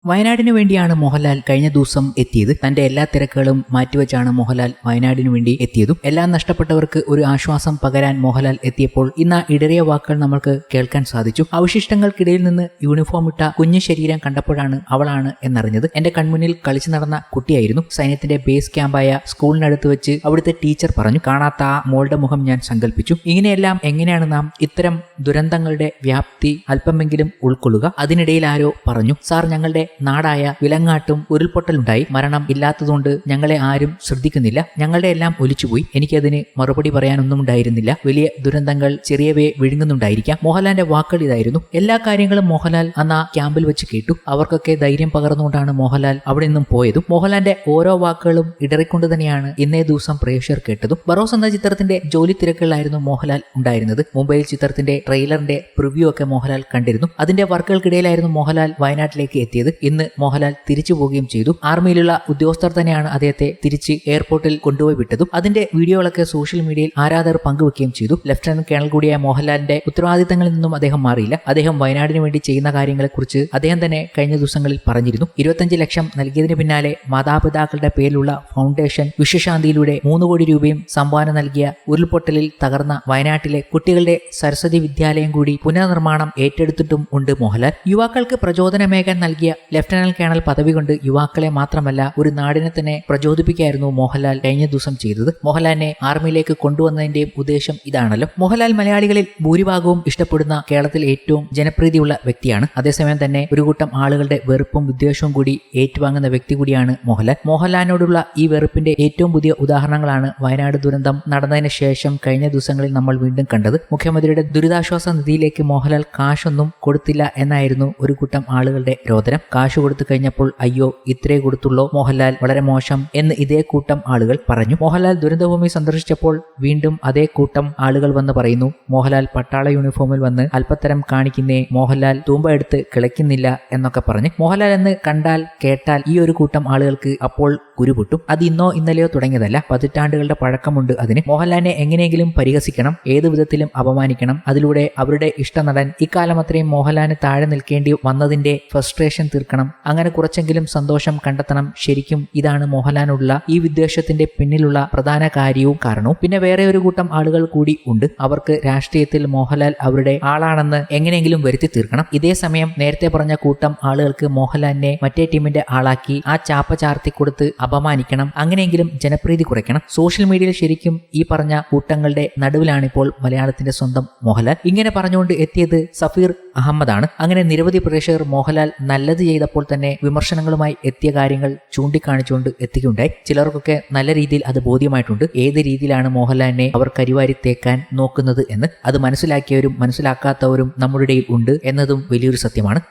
വയനാടിനു വേണ്ടിയാണ് മോഹൻലാൽ കഴിഞ്ഞ ദിവസം എത്തിയത്. തന്റെ എല്ലാ തിരക്കുകളും മാറ്റിവെച്ചാണ് മോഹൻലാൽ വയനാടിനു വേണ്ടി എത്തിയതും. എല്ലാം നഷ്ടപ്പെട്ടവർക്ക് ഒരു ആശ്വാസം പകരാൻ മോഹൻലാൽ എത്തിയപ്പോൾ ഇന്ന് ഇടറിയ വാക്കുകൾ നമ്മൾക്ക് കേൾക്കാൻ സാധിച്ചു. അവശിഷ്ടങ്ങൾക്കിടയിൽ നിന്ന് യൂണിഫോം ഇട്ട കുഞ്ഞു ശരീരം കണ്ടപ്പോഴാണ് അവളാണ് എന്നറിഞ്ഞത്. എന്റെ കൺമുന്നിൽ കളിച്ചു നടന്ന കുട്ടിയായിരുന്നു. സൈന്യത്തിന്റെ ബേസ് ക്യാമ്പായ സ്കൂളിനടുത്ത് വെച്ച് അവിടുത്തെ ടീച്ചർ പറഞ്ഞു. കാണാത്ത ആ മോളുടെ മുഖം ഞാൻ സങ്കല്പിച്ചു. ഇങ്ങനെയെല്ലാം എങ്ങനെയാണ് നാം ഇത്തരം ദുരന്തങ്ങളുടെ വ്യാപ്തി അല്പമെങ്കിലും ഉൾക്കൊള്ളുക? അതിനിടയിൽ ആരോ പറഞ്ഞു, സാർ, ഞങ്ങളുടെ നാടായ വിലങ്ങാട്ടും ഉരുൾപൊട്ടലുണ്ടായി. മരണം ഇല്ലാത്തതുകൊണ്ട് ഞങ്ങളെ ആരും ശ്രദ്ധിക്കുന്നില്ല. ഞങ്ങളുടെ എല്ലാം ഒലിച്ചുപോയി. എനിക്കതിന് മറുപടി പറയാനൊന്നും ഉണ്ടായിരുന്നില്ല. വലിയ ദുരന്തങ്ങൾ ചെറിയവയെ വിഴുങ്ങുന്നുണ്ടായിരിക്കാം. മോഹൻലാലിന്റെ വാക്കുകൾ ഇതായിരുന്നു. എല്ലാ കാര്യങ്ങളും മോഹൻലാൽ അന്ന് ആ ക്യാമ്പിൽ വെച്ച് കേട്ടു. അവർക്കൊക്കെ ധൈര്യം പകർന്നുകൊണ്ടാണ് മോഹൻലാൽ അവിടെ നിന്നും പോയതും. മോഹൻലാലിന്റെ ഓരോ വാക്കുകളും ഇടറിക്കൊണ്ട് തന്നെയാണ് ഇന്നേ ദിവസം പ്രേക്ഷകർ കേട്ടതും. ബറോസ് എന്ന ചിത്രത്തിന്റെ ജോലി തിരക്കുകളിലായിരുന്നു മോഹൻലാൽ ഉണ്ടായിരുന്നത്. മുംബൈയിൽ ചിത്രത്തിന്റെ ട്രെയിലറിന്റെ പ്രിവ്യൂ ഒക്കെ മോഹൻലാൽ കണ്ടിരുന്നു. അതിന്റെ വർക്കുകൾക്കിടയിലായിരുന്നു മോഹൻലാൽ വയനാട്ടിലേക്ക് എത്തിയത്. ഇന്ന് മോഹൻലാൽ തിരിച്ചു പോവുകയും ചെയ്തു. ആർമിയിലുള്ള ഉദ്യോഗസ്ഥർ തന്നെയാണ് അദ്ദേഹത്തെ തിരിച്ച് എയർപോർട്ടിൽ കൊണ്ടുപോയി വിട്ടതും. അതിന്റെ വീഡിയോകളൊക്കെ സോഷ്യൽ മീഡിയയിൽ ആരാധകർ പങ്കുവെക്കുകയും ചെയ്തു. ലഫ്റ്റനന്റ് കേണൽ കൂടിയായ മോഹൻലാലിന്റെ ഉത്തരവാദിത്തങ്ങളിൽ നിന്നും അദ്ദേഹം മാറിയില്ല. അദ്ദേഹം വയനാടിന് വേണ്ടി ചെയ്യുന്ന കാര്യങ്ങളെക്കുറിച്ച് അദ്ദേഹം തന്നെ കഴിഞ്ഞ ദിവസങ്ങളിൽ പറഞ്ഞിരുന്നു. 25 ലക്ഷം നൽകിയതിന് പിന്നാലെ മാതാപിതാക്കളുടെ പേരിലുള്ള ഫൗണ്ടേഷൻ വിശ്വശാന്തിയിലൂടെ 3 കോടി രൂപയും സംഭാവന നൽകിയ ഉരുൾപൊട്ടലിൽ തകർന്ന വയനാട്ടിലെ കുട്ടികളുടെ സരസ്വതി വിദ്യാലയം കൂടി പുനർനിർമ്മാണം ഏറ്റെടുത്തിട്ടും ഉണ്ട് മോഹൻലാൽ. യുവാക്കൾക്ക് പ്രചോദനമേകാൻ നൽകിയ ലഫ്റ്റനന്റ് കേണൽ പദവി കൊണ്ട് യുവാക്കളെ മാത്രമല്ല ഒരു നാടിനെ തന്നെ പ്രചോദിപ്പിക്കുകയായിരുന്നു മോഹൻലാൽ കഴിഞ്ഞ ദിവസം ചെയ്തത്. മോഹൻലാലിനെ ആർമിയിലേക്ക് കൊണ്ടുവന്നതിന്റെയും ഉദ്ദേശം ഇതാണല്ലോ. മോഹൻലാൽ മലയാളികളിൽ ഭൂരിഭാഗവും ഇഷ്ടപ്പെടുന്ന കേരളത്തിൽ ഏറ്റവും ജനപ്രീതിയുള്ള വ്യക്തിയാണ്. അതേസമയം തന്നെ ഒരു കൂട്ടം ആളുകളുടെ വെറുപ്പും വിദ്വേഷവും കൂടി ഏറ്റുവാങ്ങുന്ന വ്യക്തി കൂടിയാണ് മോഹൻലാൽ. മോഹൻലാലിനോടുള്ള ഈ വെറുപ്പിന്റെ ഏറ്റവും പുതിയ ഉദാഹരണങ്ങളാണ് വയനാട് ദുരന്തം നടന്നതിന് ശേഷം കഴിഞ്ഞ ദിവസങ്ങളിൽ നമ്മൾ വീണ്ടും കണ്ടത്. മുഖ്യമന്ത്രിയുടെ ദുരിതാശ്വാസ നിധിയിലേക്ക് മോഹൻലാൽ കാശൊന്നും കൊടുത്തില്ല എന്നായിരുന്നു ഒരു കൂട്ടം ആളുകളുടെ രോദനം. കാശ് കൊടുത്തു കഴിഞ്ഞപ്പോൾ അയ്യോ ഇത്രേ കൊടുത്തുള്ളൂ മോഹൻലാൽ, വളരെ മോശം എന്ന് ഇതേ കൂട്ടം ആളുകൾ പറഞ്ഞു. മോഹൻലാൽ ദുരന്തഭൂമി സന്ദർശിച്ചപ്പോൾ വീണ്ടും അതേ കൂട്ടം ആളുകൾ വന്ന് പറയുന്നു, മോഹൻലാൽ പട്ടാള യൂണിഫോമിൽ വന്ന് അല്പത്തരം കാണിക്കുന്നേ, മോഹൻലാൽ തൂമ്പ എടുത്ത് കിളയ്ക്കുന്നില്ല എന്നൊക്കെ പറഞ്ഞ്. മോഹൻലാൽ എന്ന് കണ്ടാൽ കേട്ടാൽ ഈ ഒരു കൂട്ടം ആളുകൾക്ക് അപ്പോൾ കുരുപൊട്ടും. അത് ഇന്നോ ഇന്നലെയോ തുടങ്ങിയതല്ല, പതിറ്റാണ്ടുകളുടെ പഴക്കമുണ്ട് അതിന്. മോഹൻലാലിനെ എങ്ങനെയെങ്കിലും പരിഹസിക്കണം, ഏതു വിധത്തിലും അപമാനിക്കണം. അതിലൂടെ അവരുടെ ഇഷ്ടനടൻ ഇക്കാലം അത്രയും മോഹൻലാലിന് താഴെ നിൽക്കേണ്ടി വന്നതിന്റെ ഫ്രസ്ട്രേഷൻ തീർക്കണം. അങ്ങനെ കുറച്ചെങ്കിലും സന്തോഷം കണ്ടെത്തണം. ശരിക്കും ഇതാണ് മോഹൻലാലിനുള്ള ഈ വിദ്വേഷത്തിന്റെ പിന്നിലുള്ള പ്രധാന കാര്യവും കാരണവും. പിന്നെ വേറെ ഒരു കൂട്ടം ആളുകൾ കൂടി ഉണ്ട്. അവർക്ക് രാഷ്ട്രീയത്തിൽ മോഹൻലാൽ അവരുടെ ആളാണെന്ന് എങ്ങനെയെങ്കിലും വരുത്തി തീർക്കണം. ഇതേ സമയം നേരത്തെ പറഞ്ഞ കൂട്ടം ആളുകൾക്ക് മോഹൻലാലിനെ മറ്റേ ടീമിന്റെ ആളാക്കി ആ ചാപ്പ ചാർത്തി കൊടുത്ത് അപമാനിക്കണം. അങ്ങനെയെങ്കിലും ജനപ്രീതി കുറയ്ക്കണം. സോഷ്യൽ മീഡിയയിൽ ശരിക്കും ഈ പറഞ്ഞ കൂട്ടങ്ങളുടെ നടുവിലാണിപ്പോൾ മലയാളത്തിന്റെ സ്വന്തം മോഹൻലാൽ. ഇങ്ങനെ പറഞ്ഞുകൊണ്ട് എത്തിയത് സഫീർ അഹമ്മദാണ്. അങ്ങനെ നിരവധി പ്രേക്ഷകർ മോഹൻലാൽ നല്ലത് ചെയ്തപ്പോൾ തന്നെ വിമർശനങ്ങളുമായി എത്തിയ കാര്യങ്ങൾ ചൂണ്ടിക്കാണിച്ചുകൊണ്ട് എത്തിക്കുകയുണ്ടായി. ചിലർക്കൊക്കെ നല്ല രീതിയിൽ അത് ബോധ്യമായിട്ടുണ്ട്. ഏത് രീതിയിലാണ് മോഹൻലാലിനെ അവർ കരിവാരി തേക്കാൻ നോക്കുന്നത് എന്ന്. അത് മനസ്സിലാക്കിയവരും മനസ്സിലാക്കാത്തവരും നമ്മുടെ ഇടയിൽ ഉണ്ട് എന്നതും വലിയൊരു സത്യമാണ്.